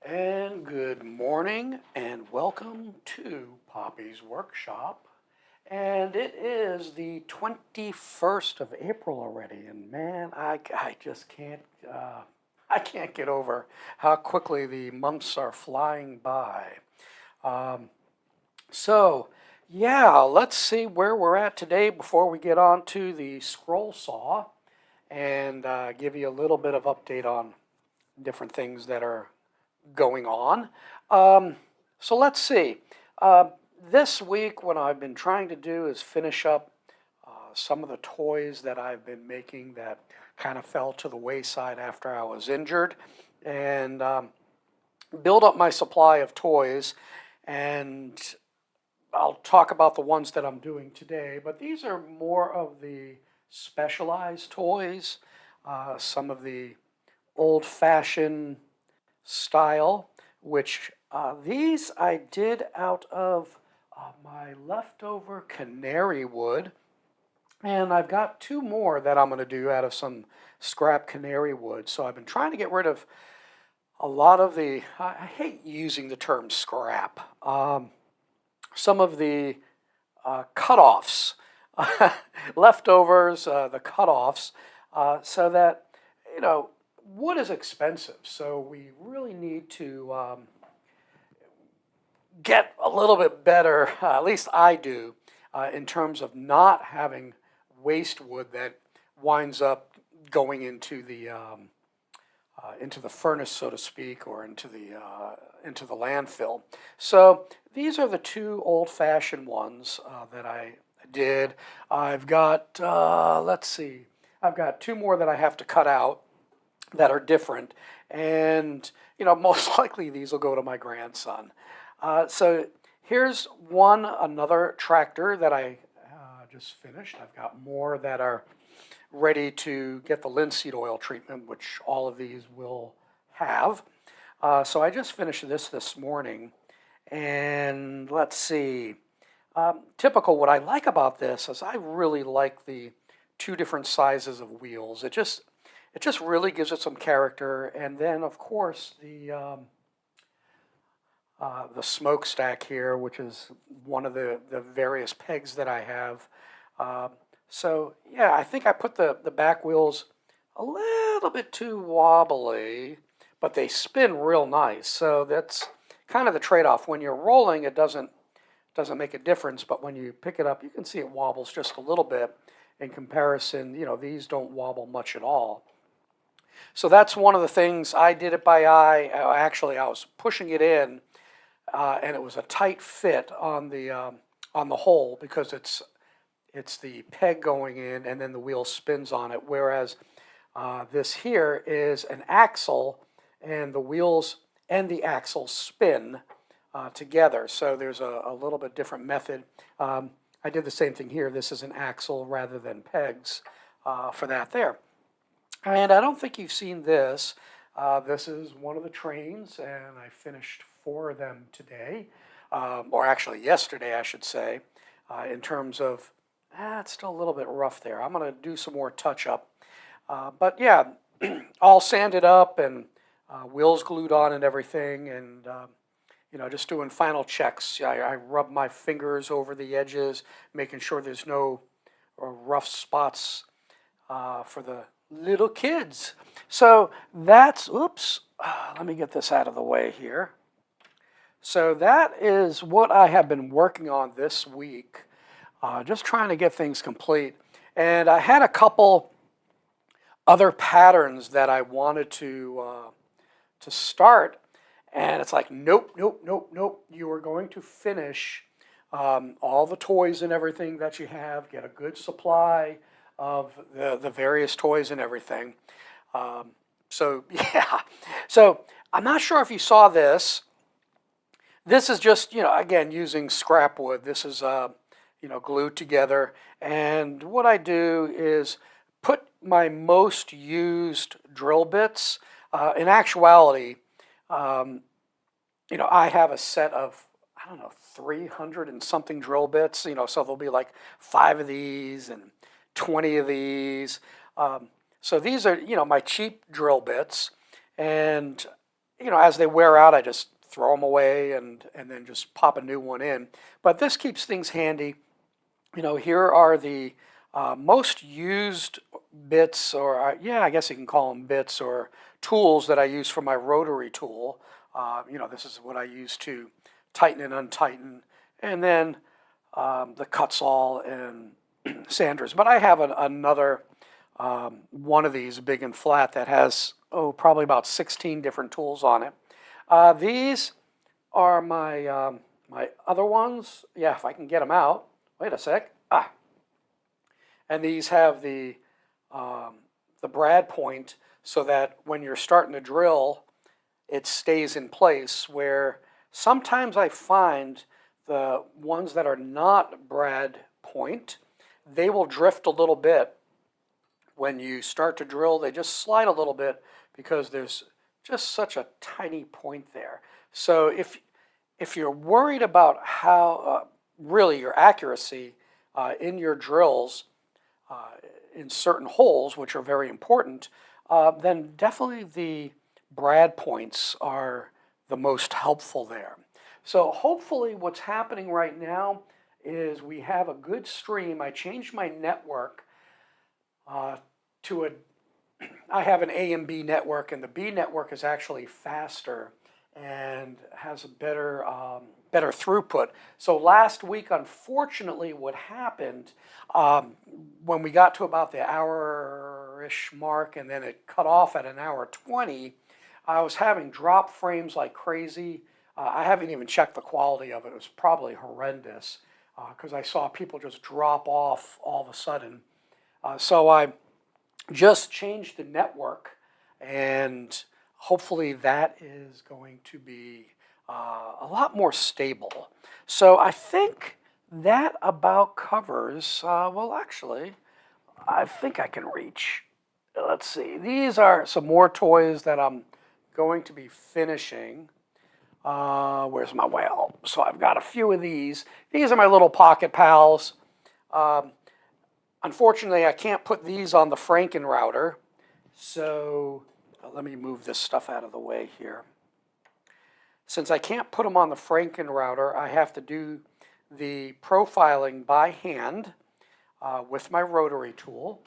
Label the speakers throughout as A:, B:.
A: And good morning and welcome to Poppy's Workshop. And it is the 21st of April already, and man, I just can't I can't get over how quickly the months are flying by. Um, so yeah, let's see where we're at today before we get on to the scroll saw and give you a little bit of update on different things that are going on. So let's see. Uh, this week, what I've been trying to do is finish up some of the toys that I've been making that kind of fell to the wayside after I was injured, and build up my supply of toys. And I'll talk about the ones that I'm doing today, but these are more of the specialized toys, some of the old-fashioned style, which these I did out of my leftover canary wood. And I've got two more that I'm going to do out of some scrap canary wood. So I've been trying to get rid of a lot of the, I hate using the term scrap, some of the cutoffs, leftovers, the cutoffs, so that, wood is expensive, so we really need to get a little bit better, at least I do, in terms of not having waste wood that winds up going into the furnace, so to speak, or into the landfill. So these are the two old-fashioned ones that I did. I've got, let's see, I've got two more that I have to cut out that are different, and most likely these will go to my grandson. So here's another tractor that I just finished. I've got more that are ready to get the linseed oil treatment, which all of these will have. So I just finished this morning, and let's see. Typical, what I like about this is I really like the two different sizes of wheels. It just really gives it some character. And then, of course, the smokestack here, which is one of the various pegs that I have. So, yeah, I think I put the back wheels a little bit too wobbly, but they spin real nice. So that's kind of the trade-off. When you're rolling, it doesn't make a difference, but when you pick it up, you can see it wobbles just a little bit. In comparison, these don't wobble much at all. So that's one of the things. I did it by eye. Actually, I was pushing it in, and it was a tight fit on the hole because it's the peg going in, and then the wheel spins on it. Whereas this here is an axle, and the wheels and the axle spin together. So there's a little bit different method. I did the same thing here. This is an axle rather than pegs for that there. And I don't think you've seen this. This is one of the trains, and I finished 4 of them today, or actually yesterday, I should say, in terms of, it's still a little bit rough there. I'm going to do some more touch-up. But yeah, all sanded up and wheels glued on and everything, and just doing final checks. I rub my fingers over the edges, making sure there's no rough spots for the little kids. So that's, oops, let me get this out of the way here. So that is what I have been working on this week, just trying to get things complete. And I had a couple other patterns that I wanted to start, and it's like, nope, nope, nope, nope. You are going to finish all the toys and everything that you have, get a good supply of the various toys and everything. So yeah, so I'm not sure if you saw this. This is just, again, using scrap wood. This is, glued together. And what I do is put my most used drill bits. In actuality, I have a set of, 300 and something drill bits, so there'll be like 5 of these and 20 of these. So these are, my cheap drill bits. And as they wear out, I just throw them away and then just pop a new one in. But this keeps things handy. Here are the most used bits, or yeah, I guess you can call them bits or tools that I use for my rotary tool. This is what I use to tighten and untighten, and then the cut saw and sanders. But I have another one of these, big and flat, that has, probably about 16 different tools on it. These are my my other ones. Yeah, if I can get them out. Wait a sec. And these have the brad point, so that when you're starting to drill, it stays in place. Where sometimes I find the ones that are not brad point, they will drift a little bit. When you start to drill, they just slide a little bit because there's just such a tiny point there. So if you're worried about how really your accuracy in your drills in certain holes, which are very important, then definitely the brad points are the most helpful there. So hopefully what's happening right now is we have a good stream. I changed my network I have an A and B network, and the B network is actually faster and has a better throughput. So last week, unfortunately, what happened, when we got to about the hour-ish mark and then it cut off at an hour 20, I was having drop frames like crazy. I haven't even checked the quality of it. It was probably horrendous because I saw people just drop off all of a sudden. So I just changed the network, and hopefully that is going to be a lot more stable. So I think that about covers, well, actually, I think I can reach. Let's see. These are some more toys that I'm going to be finishing. Where's my whale? So I've got a few of these. These are my little pocket pals. Unfortunately, I can't put these on the Franken router, so let me move this stuff out of the way here. Since I can't put them on the Franken router, I have to do the profiling by hand with my rotary tool.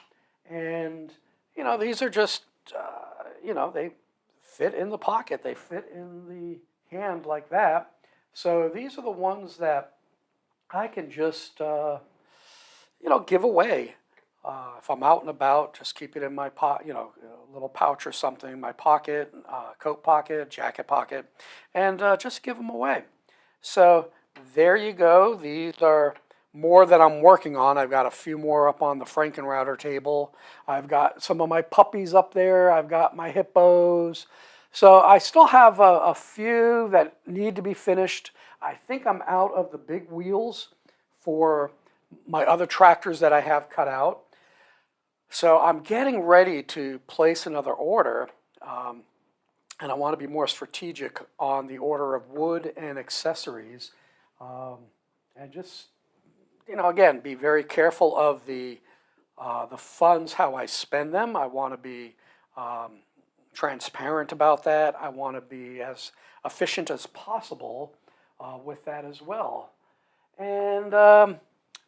A: And, these are just, they fit in the pocket. They fit in the hand like that. So these are the ones that I can just give away. If I'm out and about, just keep it in my a little pouch or something, my pocket, coat pocket, jacket pocket, and just give them away. So there you go. These are more that I'm working on. I've got a few more up on the Franken router table. I've got some of my puppies up there. I've got my hippos. So I still have a few that need to be finished. I think I'm out of the big wheels for my other tractors that I have cut out. So I'm getting ready to place another order, and I want to be more strategic on the order of wood and accessories, and just, again, be very careful of the funds, how I spend them. I want to be transparent about that. I want to be as efficient as possible with that as well. And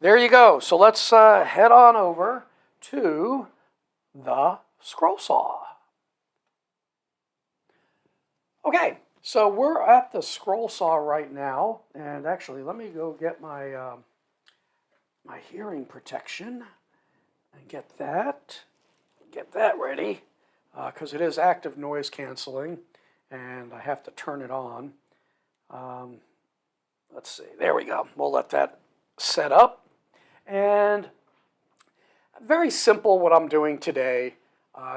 A: there you go. So let's head on over to the scroll saw. Okay, so we're at the scroll saw right now, and actually, let me go get my my hearing protection and get that ready, because it is active noise canceling, and I have to turn it on. Let's see. There we go. We'll let that set up, and very simple what I'm doing today.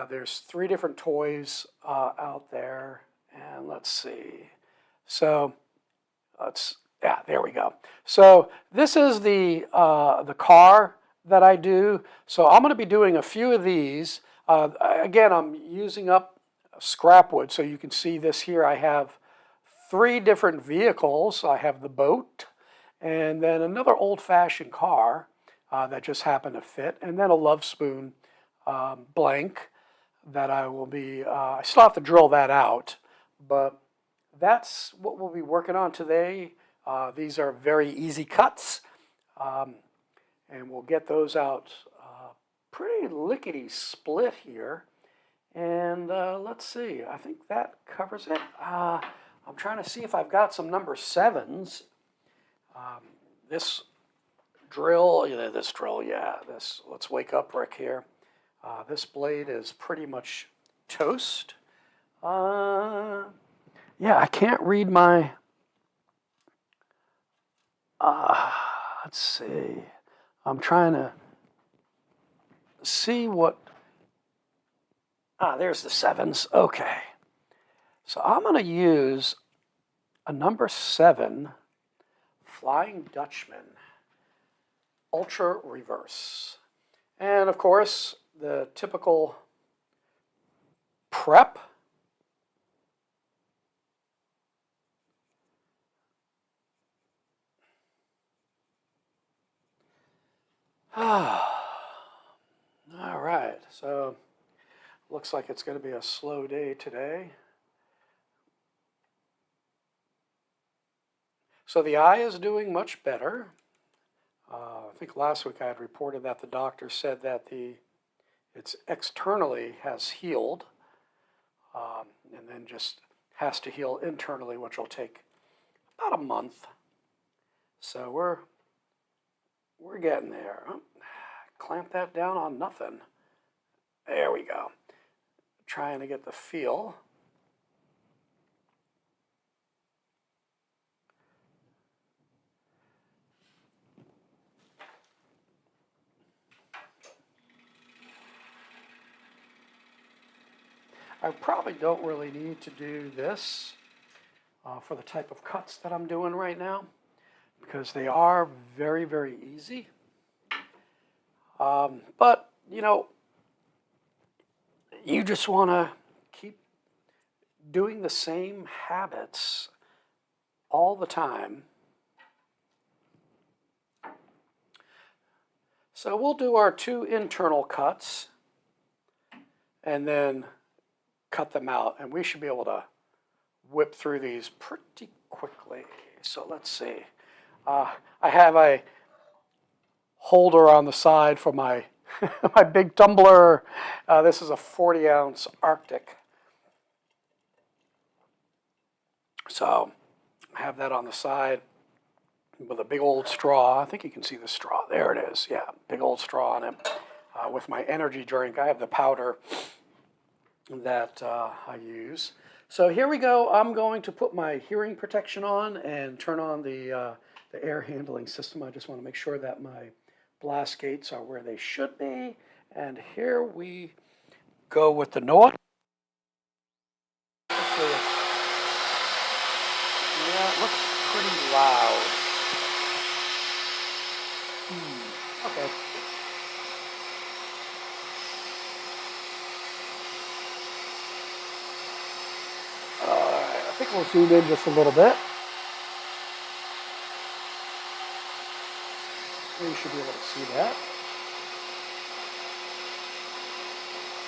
A: There's 3 different toys out there, and let's see. So there we go. So this is the car that I do. So I'm going to be doing a few of these. Again, I'm using up scrap wood. So you can see this here. I have 3 different vehicles. I have the boat, and then another old-fashioned car that just happened to fit, and then a love spoon blank that I will be, I still have to drill that out, But that's what we'll be working on today. These are very easy cuts, and we'll get those out pretty lickety split here. And let's see, I think that covers it. I'm trying to see if I've got some number 7s. This drill, let's wake up Rick here. This blade is pretty much toast. Yeah, I can't read my, let's see. I'm trying to see what, there's the 7s. Okay. So I'm going to use a number 7 Flying Dutchman Ultra Reverse. And of course, the typical prep. All right, so looks like it's going to be a slow day today. So the eye is doing much better. I think last week I had reported that the doctor said that it's externally has healed, and then just has to heal internally, which will take about a month. So we're getting there. Clamp that down on nothing. There we go. Trying to get the feel. I probably don't really need to do this for the type of cuts that I'm doing right now, because they are very, very easy. But, you know, you just want to keep doing the same habits all the time. So we'll do our 2 internal cuts and then cut them out, and we should be able to whip through these pretty quickly. So let's see. I have a holder on the side for my my big tumbler. This is a 40-ounce Arctic. So I have that on the side with a big old straw. I think you can see the straw. There it is. Yeah, big old straw on it. With my energy drink, I have the powder that I use. So here we go. I'm going to put my hearing protection on and turn on the air handling system. I just want to make sure that my blast gates are where they should be. And here we go with the noise. Okay. Yeah, it looks pretty loud. Okay. I think we'll zoom in just a little bit. You should be able to see that.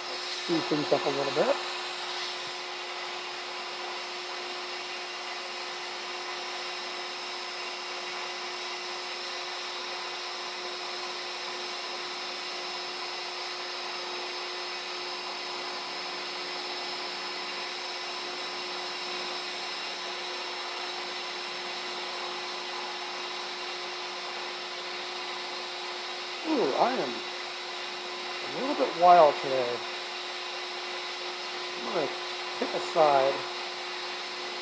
A: Let's speed things up a little bit. Ooh, I am a little bit wild today. I'm going to pick a side,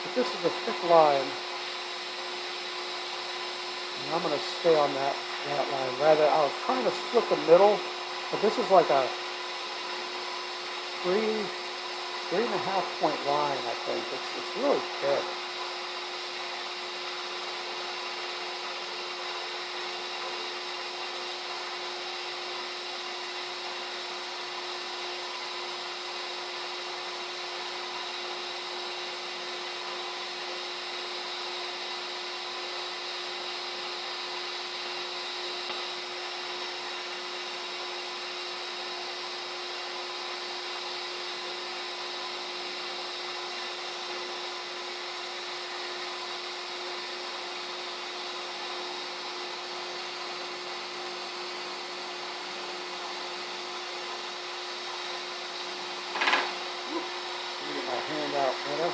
A: but this is a thick line, and I'm going to stay on that line. Rather, I was trying to split the middle, but this is like a 3.5 point line, I think. It's really thick. out better.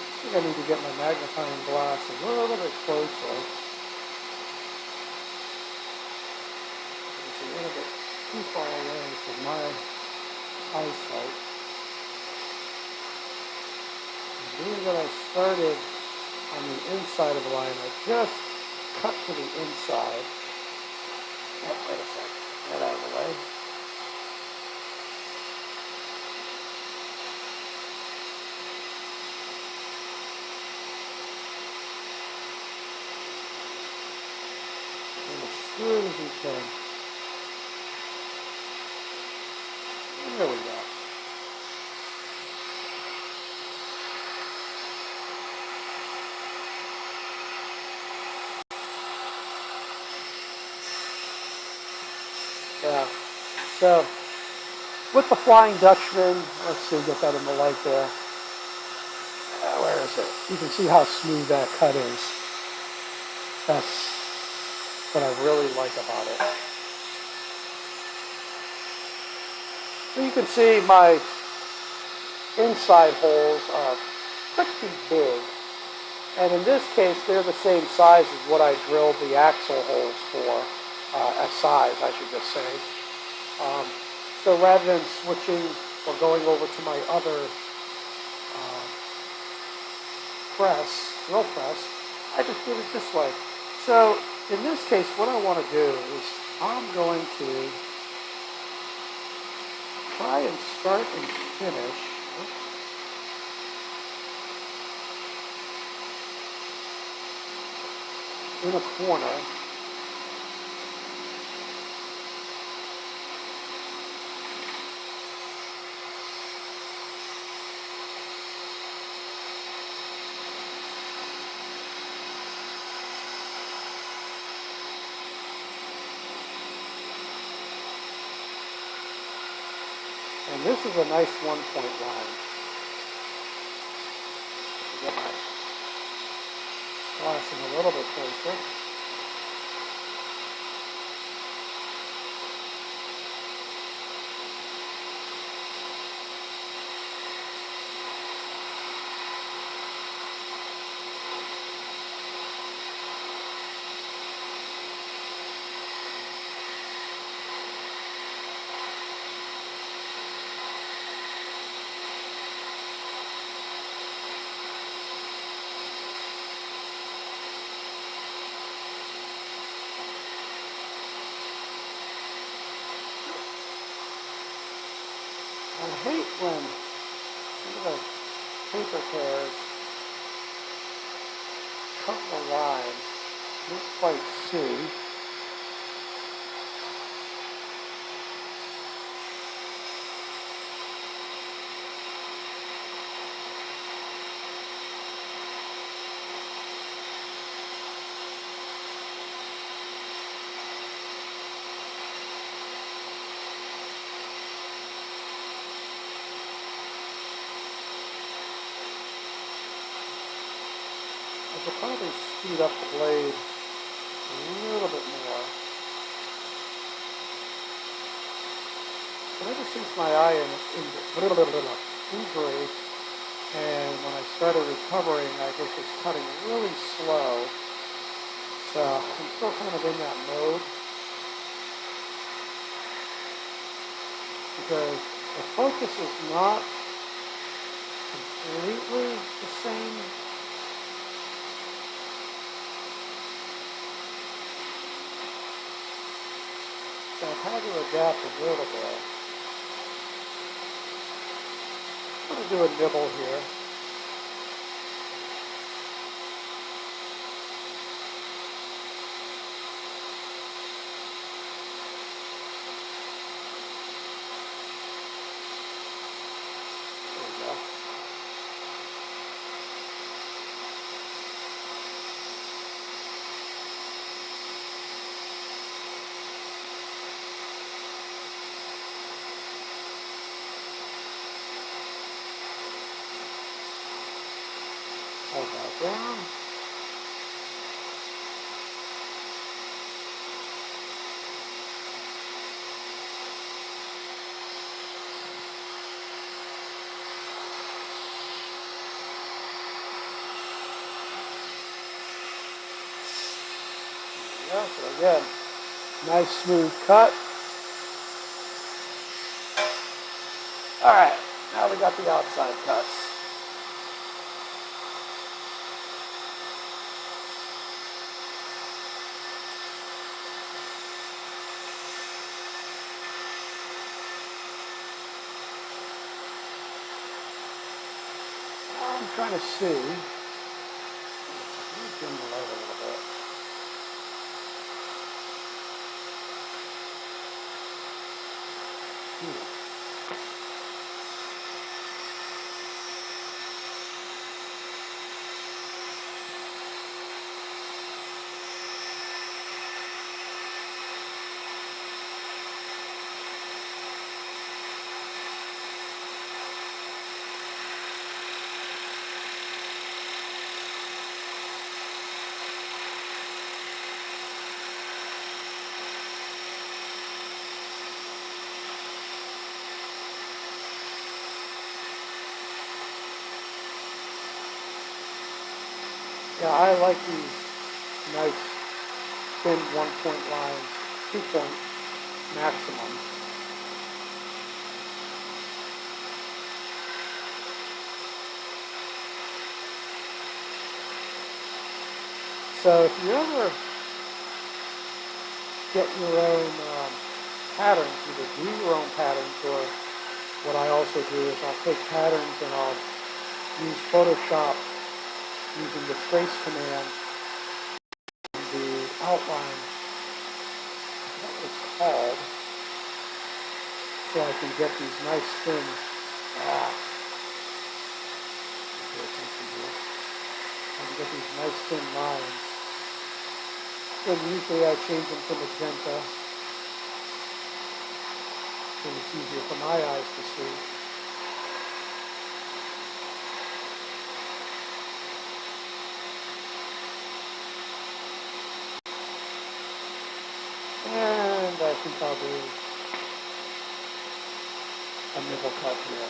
A: I think I need to get my magnifying glass a little bit closer. It's a little bit too far away from my eyesight. And being that I started on the inside of the line, I just cut to the inside. Oh, wait a second. Get out of the way. And as smooth as you can. There we go. Yeah. So, with the Flying Dutchman, let's see, get that in the light there. Where is it? You can see how smooth that cut is. That's what I really like about it. So you can see my inside holes are pretty big. And in this case, they're the same size as what I drilled the axle holes for, as size, I should just say. So rather than switching or going over to my other drill press, I just did it this way. So in this case, what I want to do is I'm going to try and start and finish in a corner. And this is a nice 1-point line. Get my glass in a little bit closer. I hate when some of the paper tears cut the line. You don't quite see. I could probably speed up the blade a little bit more. But ever since my eye injury, and when I started recovering, I just was cutting really slow. So I'm still kind of in that mode. Because the focus is not completely the same. So I've had to adapt a little bit. I'm going to do a nibble here. There we go. Hold that down. So again, nice smooth cut. All right, now we got the outside cuts. I'm trying to see. Let me dim the light a little bit. Yeah, I like these nice thin one-point lines, 2-point maximum. So if you ever get your own patterns, either do your own patterns, or what I also do is I'll take patterns and I'll use Photoshop using the trace command and the outline, I forgot what it's called, so I can get these nice thin, pay attention here, I can get these nice thin lines. And usually I change them to magenta, so it's easier for my eyes to see. And I think I'll do a nibble cut here.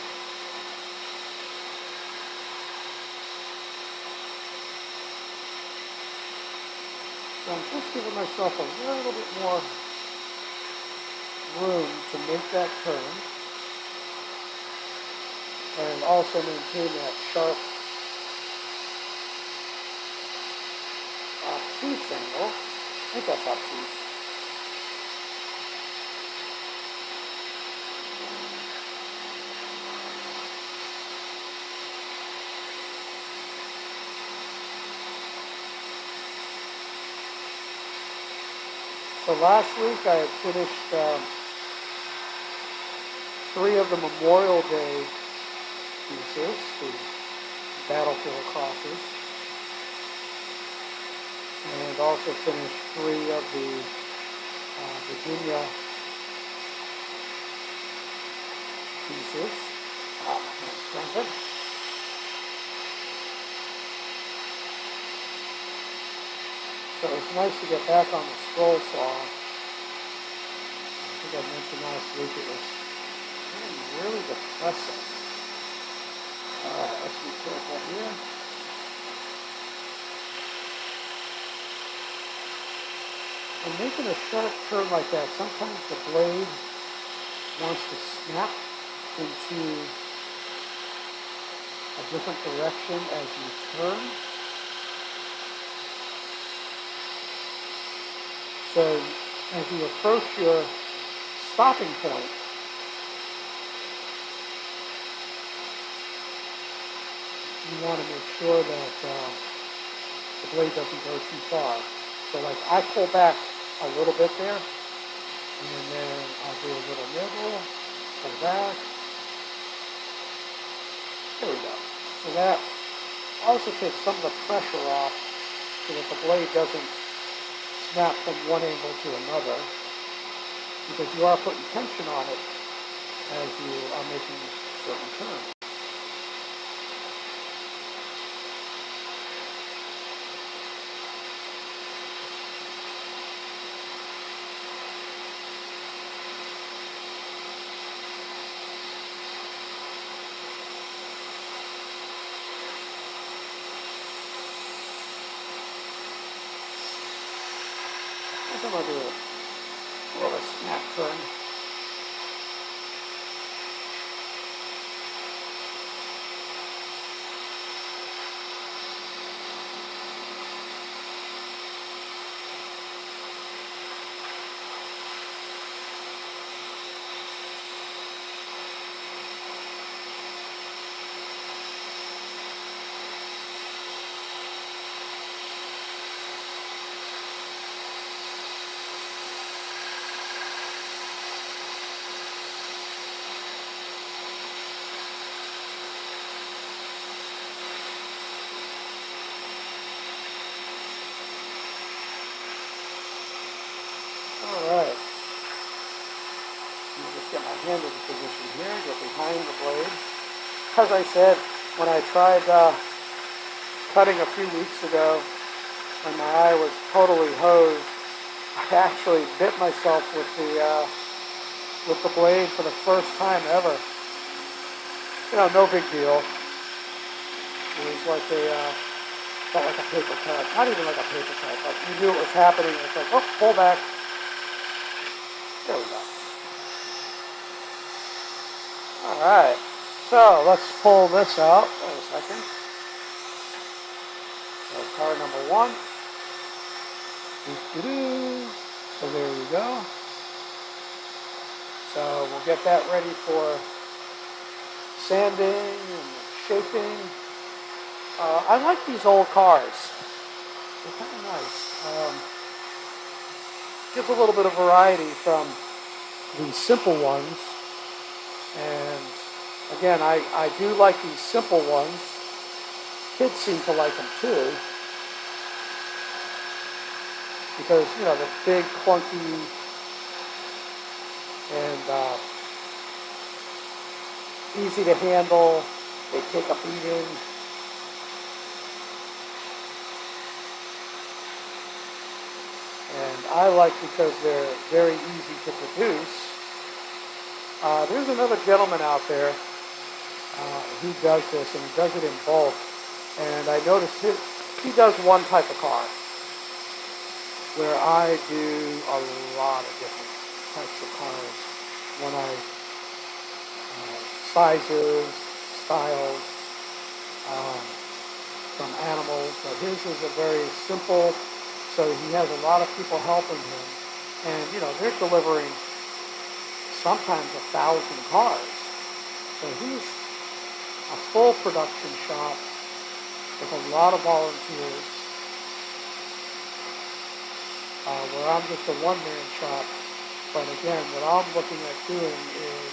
A: So I'm just giving myself a little bit more room to make that turn and also maintain that sharp obtuse angle. I think that's obtuse. So last week I had finished 3 of the Memorial Day pieces, the battlefield crosses, and also finished 3 of the Virginia pieces. That's So it's nice to get back on the scroll saw. I think I mentioned last week it was really depressing. Alright, let's be careful here. And making a sharp turn like that, sometimes the blade wants to snap into a different direction as you turn. So as you approach your stopping point, you want to make sure that the blade doesn't go too far. So like I pull back a little bit there, and then I'll do a little nibble, pull back. There we go. So that also takes some of the pressure off so that the blade doesn't snap from one angle to another, because you are putting tension on it as you are making certain turns. going to do a little snap turn. Alright, let me just get my hand into position here, get behind the blade. As I said, when I tried cutting a few weeks ago, when my eye was totally hosed, I actually bit myself with the blade for the first time ever. You know, no big deal. It was like felt like a paper cut. Not even like a paper cut, but you knew it was happening. It's like, oh, pull back. There we go. All right. So let's pull this out. Wait a second. So car number 1. So there we go. So we'll get that ready for sanding and shaping. I like these old cars. They're kind of nice. Gives a little bit of variety from these simple ones. And again, I do like these simple ones. Kids seem to like them too. Because, you know, the big, clunky, and easy to handle, they take a beating. And I like because they're very easy to produce. There's another gentleman out there who does this, and he does it in bulk. And I noticed he does one type of car, where I do a lot of different types of cars. When sizes, styles, from animals, but his is a very simple. So he has a lot of people helping him, and you know they're delivering sometimes 1,000 cars. So he's a full production shop with a lot of volunteers, where I'm just a one-man shop. But again, what I'm looking at doing is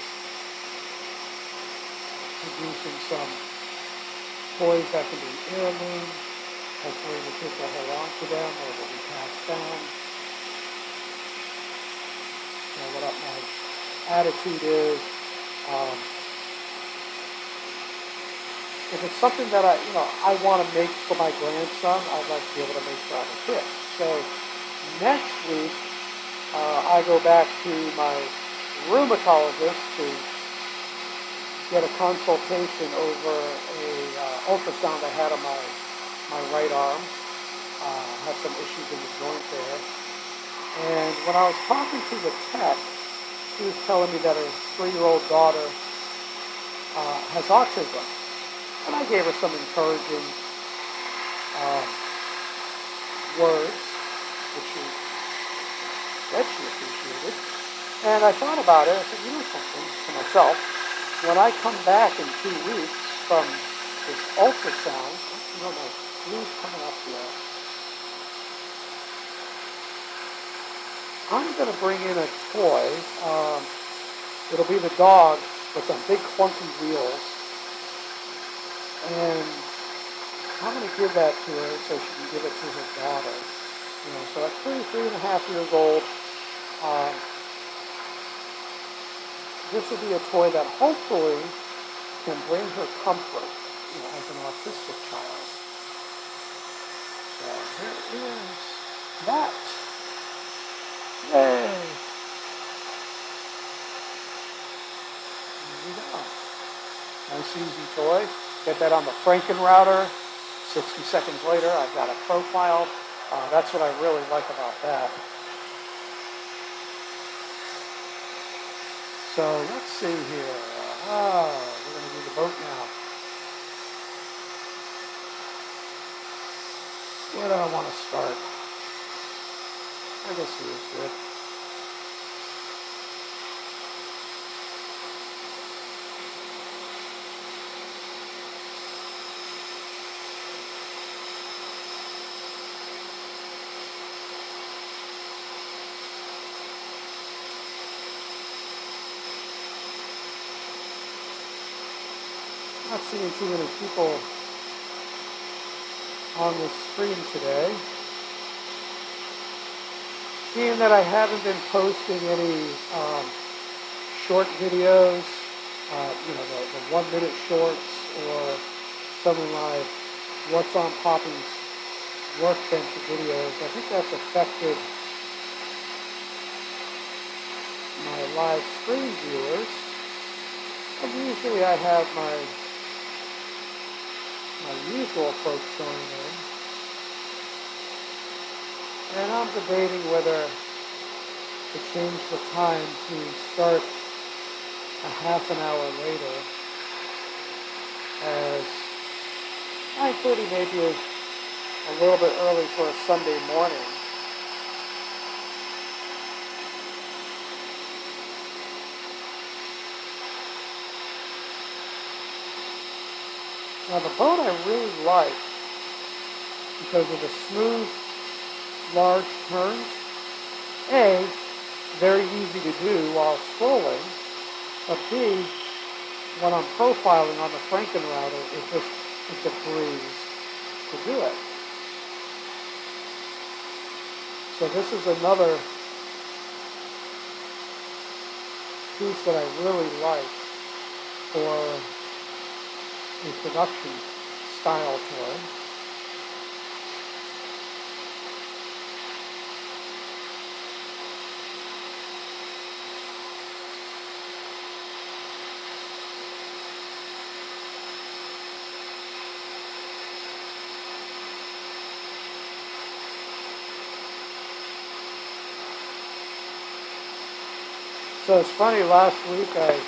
A: producing some toys that can be heirloom. Hopefully the kids will hold on to them or they'll be passed down. You know, what my attitude is, if it's something that I want to make for my grandson, I'd like to be able to make for other kids. So next week, I go back to my rheumatologist to get a consultation over a ultrasound I had on my right arm. Had some issues in the joint there. And when I was talking to the tech, she was telling me that her 3-year-old daughter has autism. And I gave her some encouraging words, which she said she appreciated. And I thought about it. I said, you know something, to myself, when I come back in 2 weeks from this ultrasound, my flu's coming up here. I'm going to bring in a toy. It'll be the dog with some big clunky wheels. And I'm going to give that to her so she can give it to her daughter. You know, so at 3.5 years old, this will be a toy that hopefully can bring her comfort, you know, as an autistic child. So here is that. Yay! There we go. Nice easy toy. Get that on the Franken router. 60 seconds later, I've got a profile. That's what I really like about that. So let's see here. We're going to do the boat now. Where do I want to start? I guess here's good. Not seeing too many people on the screen today. Seeing that I haven't been posting any short videos, the 1 minute shorts or something like what's on Poppy's workbench videos. I think that's affected my live stream viewers. And usually I have my usual folks joining in. And I'm debating whether to change the time to start a half an hour later, as 9:30 maybe is a little bit early for a Sunday morning. Now the boat I really like because of the smooth, large turns. A, very easy to do while scrolling, but B, when I'm profiling on the Frankenrouter, it's a breeze to do it. So this is another piece that I really like for a production style toy. So it's funny, last week I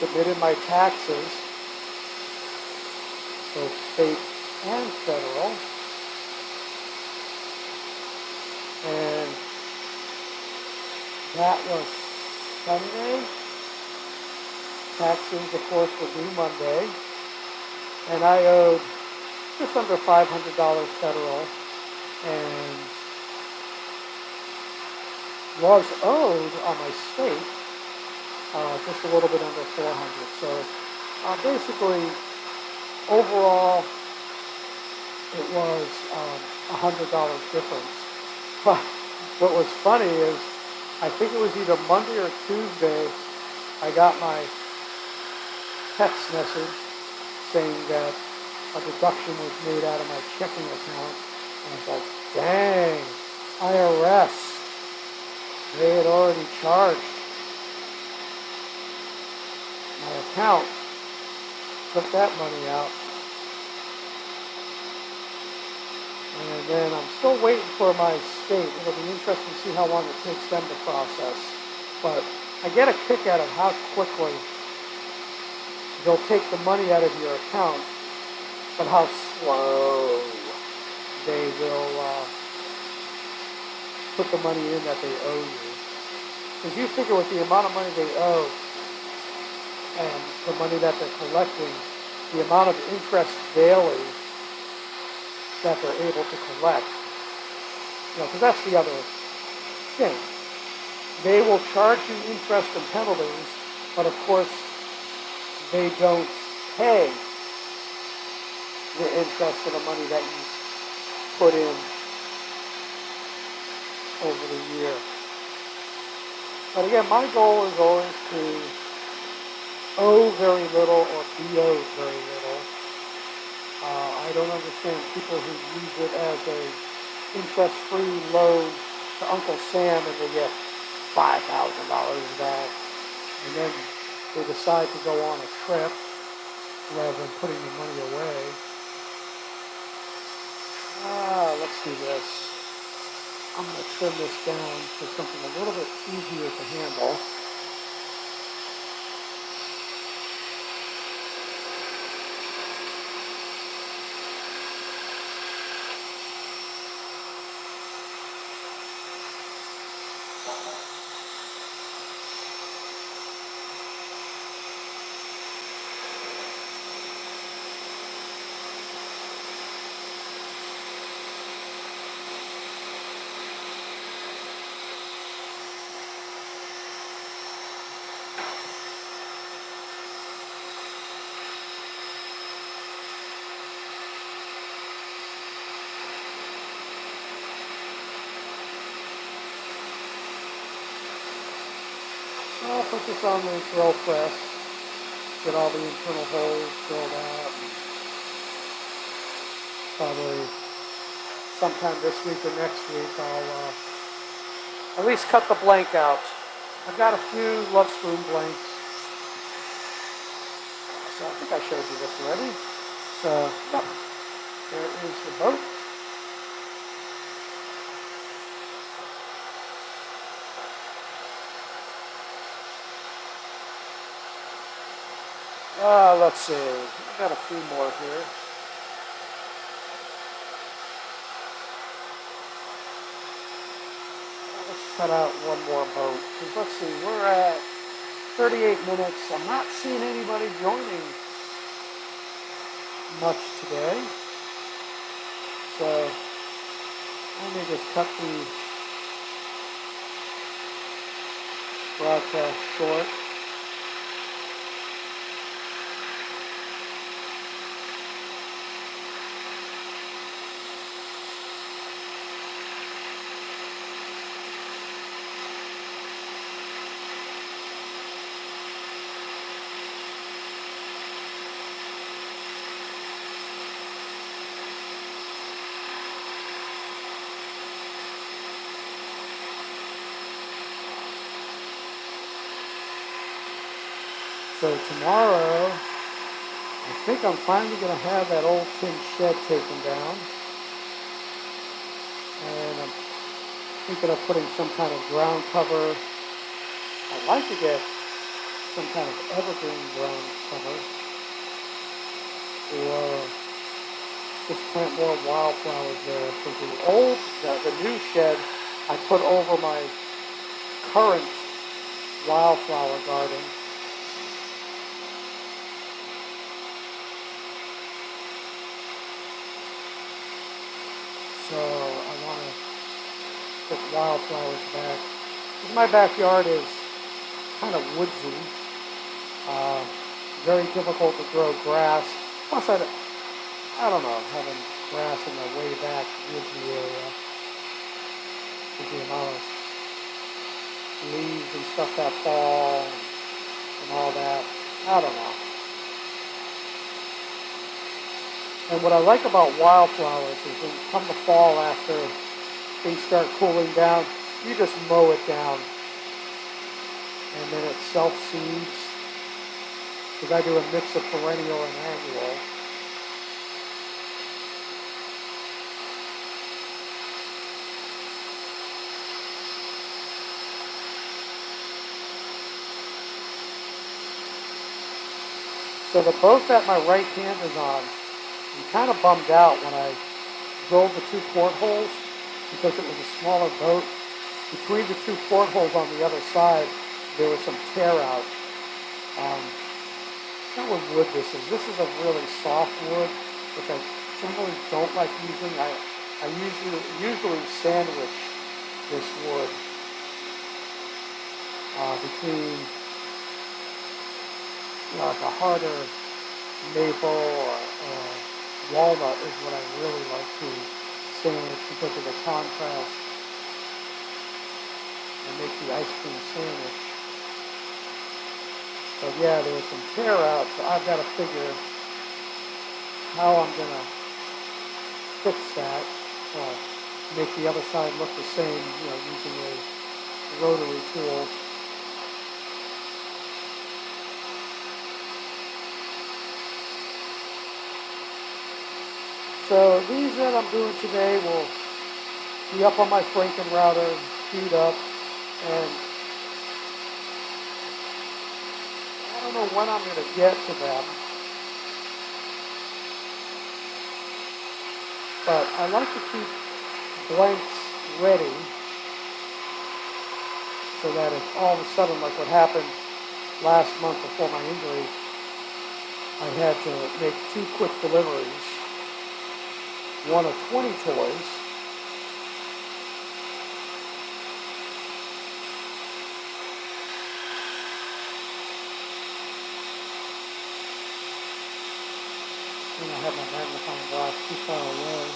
A: submitted my taxes, both state and federal, and that was Sunday. Taxes, of course, were due Monday, and I owed just under $500 federal, and was owed on my state just a little bit under 400. So basically, overall, it was $100 difference. But what was funny is, I think it was either Monday or Tuesday, I got my text message saying that a deduction was made out of my checking account. And I thought, dang, IRS. They had already charged my account, took that money out, and then I'm still waiting for my state. It'll be interesting to see how long it takes them to process. But I get a kick out of how quickly they'll take the money out of your account, but how slow they will put the money in that they owe you. Because you figure with the amount of money they owe and the money that they're collecting, the amount of interest daily that they're able to collect, because that's the other thing. They will charge you interest and penalties, but of course they don't pay the interest of the money that you put in over the year. But again, my goal is always to owe very little or be owed very little. I don't understand people who use it as a interest-free loan to Uncle Sam and they get $5,000 back, and then they decide to go on a trip rather than putting the money away. Let's do this. I'm going to trim this down to something a little bit easier to handle. So I'll put this on the drill press, get all the internal holes drilled out, and probably sometime this week or next week I'll at least cut the blank out. I've got a few love spoon blanks. So I think I showed you this already. So, yep, there is the boat. Let's see. I've got a few more here. Let's cut out one more boat. Because let's see, we're at 38 minutes. I'm not seeing anybody joining much today. So let me just cut the broadcast short. So tomorrow, I think I'm finally going to have that old tin shed taken down. And I'm thinking of putting some kind of ground cover. I'd like to get some kind of evergreen ground cover. Or just plant more wildflowers there. Because the new shed, I put over my current wildflower garden. So I want to put wildflowers back. Because my backyard is kind of woodsy. Very difficult to grow grass. Plus, I don't know, having grass in the way back woodsy area. With the amount of leaves and stuff that fall and all that. I don't know. And what I like about wildflowers is when come the fall after things start cooling down, you just mow it down. And then it self-seeds. Because I do a mix of perennial and annual. So the boat that my right hand is on, I'm kind of bummed out when I drilled the two portholes because it was a smaller boat. Between the two portholes on the other side, there was some tear out. I don't know what wood this is. This is a really soft wood, which I generally don't like using. I usually sandwich this wood between like a harder maple or walnut is what I really like to sandwich because of the contrast and make the ice cream sandwich. But yeah, there was some tear out, so I've got to figure how I'm going to fix that. Make the other side look the same, using a rotary tool. So these that I'm doing today will be up on my Franken router, queued up, and I don't know when I'm going to get to them, but I like to keep blanks ready so that if all of a sudden, like what happened last month before my injury, I had to make 2 quick deliveries, one of 20 toys, and I have my magnifying glass too far away.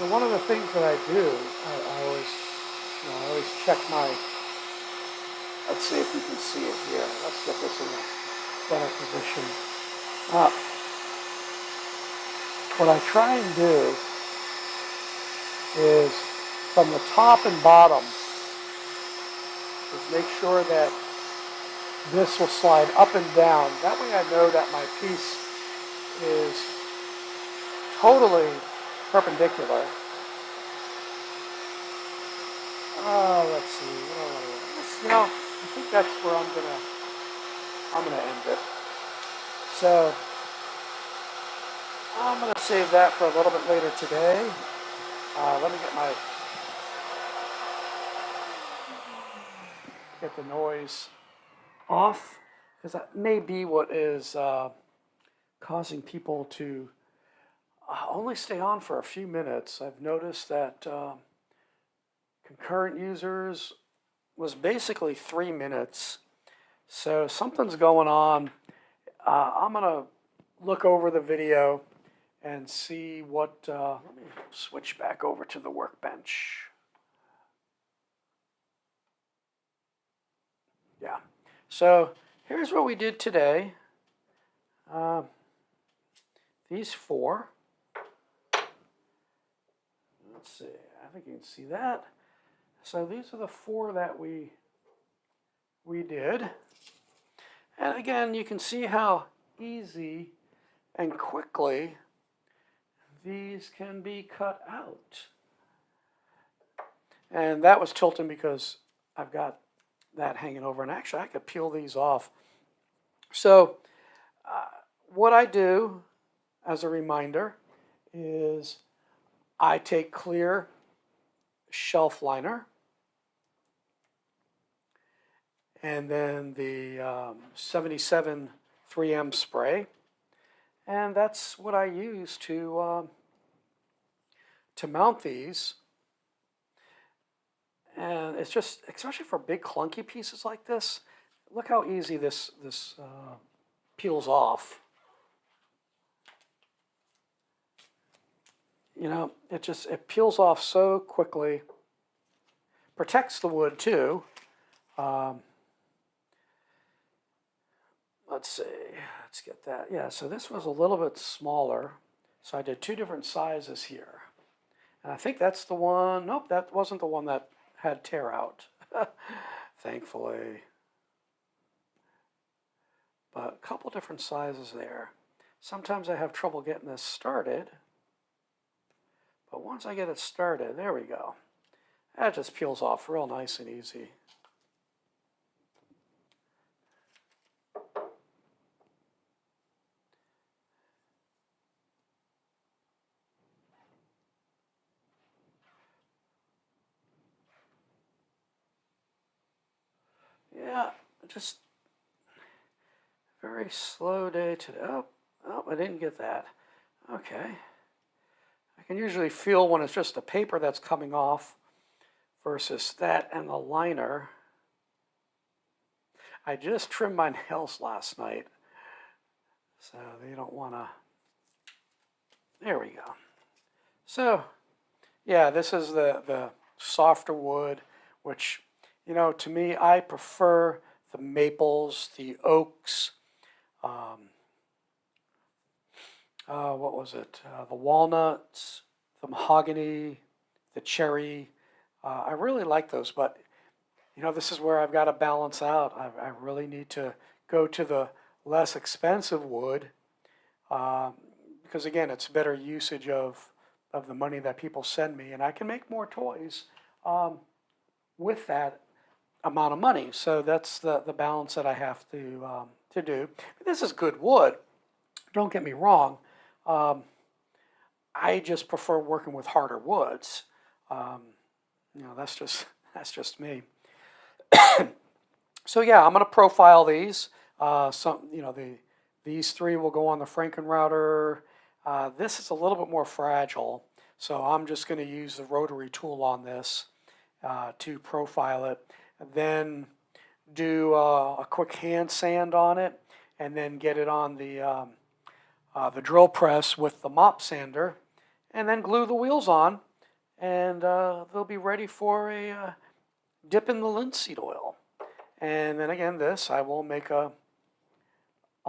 A: So one of the things that I do, I always, I always check my. Let's see if you can see it here. Let's get this in a better position. Uh, what I try and do is from the top and bottom is make sure that this will slide up and down. That way I know that my piece is totally perpendicular. Let's see. I think that's where I'm gonna end it. So I'm gonna save that for a little bit later today. Let me get the noise off, because that may be what is causing people to only stay on for a few minutes. I've noticed that concurrent users was basically 3 minutes. So something's going on. I'm going to look over the video and see what, let me switch back over to the workbench. Yeah, so here's what we did today. These 4. Let's see, I think you can see that. So these are the 4 that we did. And again, you can see how easy and quickly these can be cut out. And that was tilting because I've got that hanging over. And actually, I could peel these off. So what I do, as a reminder, is I take clear shelf liner, and then the 77 3M spray, and that's what I use to mount these. And it's just, especially for big clunky pieces like this, look how easy this peels off. It peels off so quickly. Protects the wood too. Let's see, let's get that. Yeah, so this was a little bit smaller. So I did 2 different sizes here. And I think that's the one, nope, that wasn't the one that had tear out, thankfully. But a couple different sizes there. Sometimes I have trouble getting this started. But once I get it started, there we go. That just peels off real nice and easy. Yeah, just very slow day today. Oh, I didn't get that. Okay. I can usually feel when it's just the paper that's coming off versus that and the liner. I just trimmed my nails last night, so they don't want to. There we go. So, yeah, this is the softer wood, which, to me, I prefer the maples, the oaks, what was it? The walnuts, the mahogany, the cherry. I really like those, but this is where I've got to balance out. I really need to go to the less expensive wood because, again, it's better usage of the money that people send me, and I can make more toys with that amount of money. So that's the balance that I have to do. This is good wood. Don't get me wrong. I just prefer working with harder woods. That's just me. So yeah, I'm going to profile these. These 3 will go on the Franken router. This is a little bit more fragile, so I'm just going to use the rotary tool on this to profile it. And then do a quick hand sand on it, and then get it on the drill press with the mop sander, and then glue the wheels on. and they'll be ready for a dip in the linseed oil. And then again, this, I will make a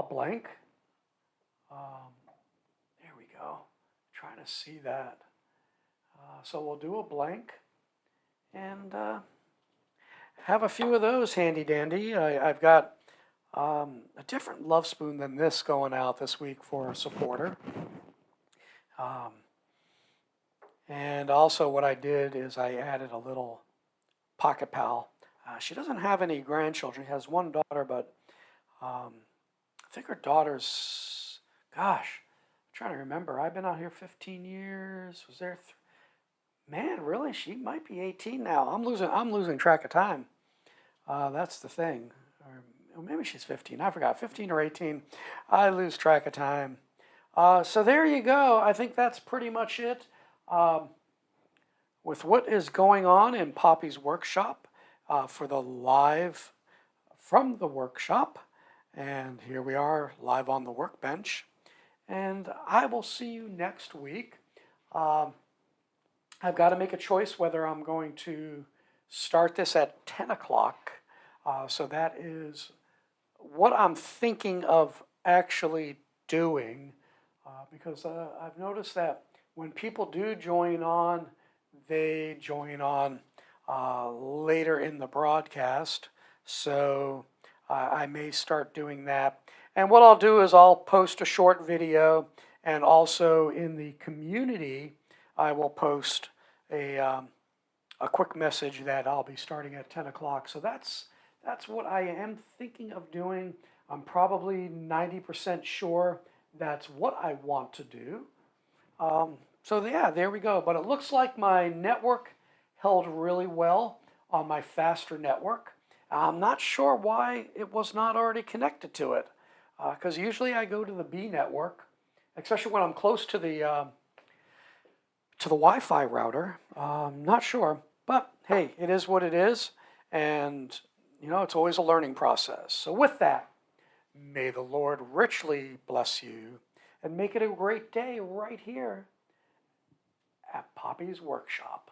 A: blank. There we go. Trying to see that. So we'll do a blank and have a few of those handy dandy. I've got a different love spoon than this going out this week for a supporter. And also what I did is I added a little pocket pal. She doesn't have any grandchildren. She has one daughter, but I think her daughter's, gosh, I'm trying to remember. I've been out here 15 years. Was there, man, really? She might be 18 now. I'm losing track of time. That's the thing. Or maybe she's 15. I forgot. 15 or 18. I lose track of time. So there you go. I think that's pretty much it. With what is going on in Poppy's workshop for the live from the workshop. And here we are live on the workbench. And I will see you next week. I've got to make a choice whether I'm going to start this at 10 o'clock. So that is what I'm thinking of actually doing. Because I've noticed that when people do join on, they join on later in the broadcast. So I may start doing that. And what I'll do is I'll post a short video, and also in the community, I will post a quick message that I'll be starting at 10 o'clock. So that's what I am thinking of doing. I'm probably 90% sure that's what I want to do. So yeah, there we go. But it looks like my network held really well on my faster network. I'm not sure why it was not already connected to it, because usually I go to the B network, especially when I'm close to the Wi-Fi router. Not sure, but hey, it is what it is, and you know, it's always a learning process. So with that, may the Lord richly bless you and make it a great day right here at Poppy's Workshop.